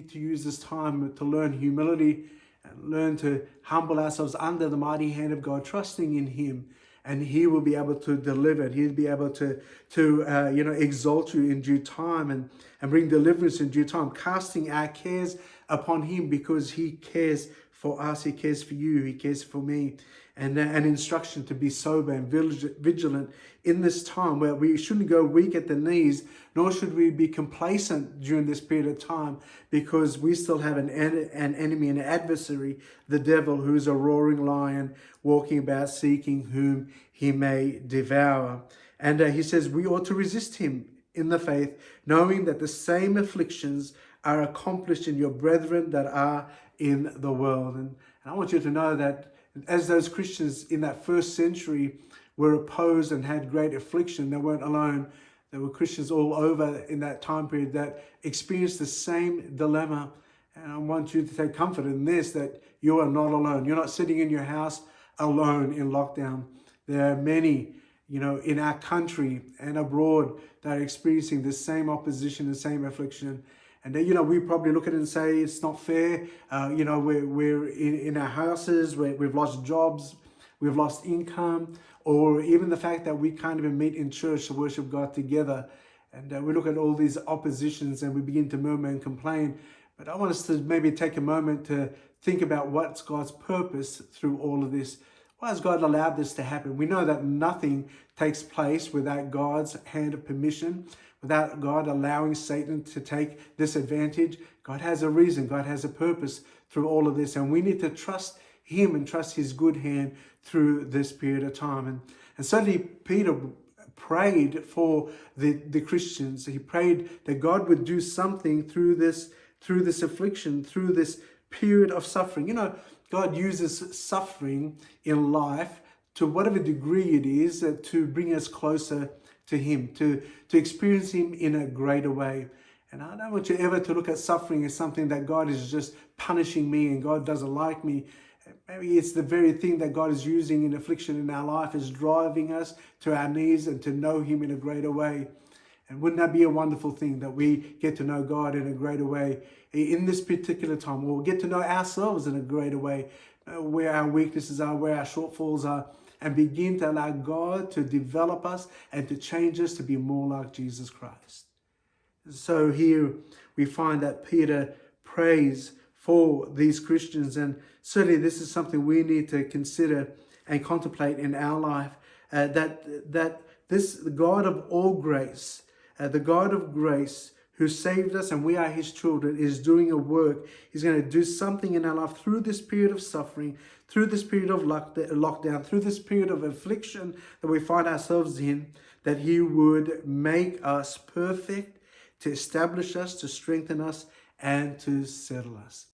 need to use this time to learn humility and learn to humble ourselves under the mighty hand of God, trusting in Him. And He will be able to deliver. He'll be able to exalt you in due time and bring deliverance in due time, casting our cares upon Him because He cares for us. He cares for you. He cares for me. And an instruction to be sober and vigilant in this time where we shouldn't go weak at the knees, nor should we be complacent during this period of time, because we still have an enemy, an adversary, the devil, who's a roaring lion, walking about seeking whom he may devour. And he says we ought to resist him in the faith, knowing that the same afflictions are accomplished in your brethren that are in the world. And I want you to know that as those Christians in that first century were opposed and had great affliction, they weren't alone. There were Christians all over in that time period that experienced the same dilemma. And I want you to take comfort in this, that you are not alone. You're not sitting in your house alone in lockdown. There are many, in our country and abroad that are experiencing the same opposition, the same affliction. And we probably look at it and say, it's not fair. We're in our houses, we've lost jobs, we've lost income, or even the fact that we can't even meet in church to worship God together. And we look at all these oppositions and we begin to murmur and complain. But I want us to maybe take a moment to think about what's God's purpose through all of this. Why has God allowed this to happen? We know that nothing takes place without God's hand of permission, without God allowing Satan to take this advantage. God has a reason. God has a purpose through all of this. And we need to trust Him and trust His good hand through this period of time. And certainly Peter prayed for the Christians. He prayed that God would do something through this affliction, through this period of suffering. God uses suffering in life to whatever degree it is to bring us closer to Him, to experience Him in a greater way. And I don't want you ever to look at suffering as something that God is just punishing me and God doesn't like me. Maybe it's the very thing that God is using in affliction in our life, is driving us to our knees and to know Him in a greater way. And wouldn't that be a wonderful thing, that we get to know God in a greater way in this particular time, or get to know ourselves in a greater way, where our weaknesses are, where our shortfalls are, and begin to allow God to develop us and to change us to be more like Jesus Christ. So here we find that Peter prays for these Christians, and certainly this is something we need to consider and contemplate in our life, that this God of all grace, the God of grace who saved us and we are His children, is doing a work. He's going to do something in our life through this period of suffering, through this period of lockdown, through this period of affliction that we find ourselves in, that He would make us perfect, to establish us, to strengthen us, and to settle us.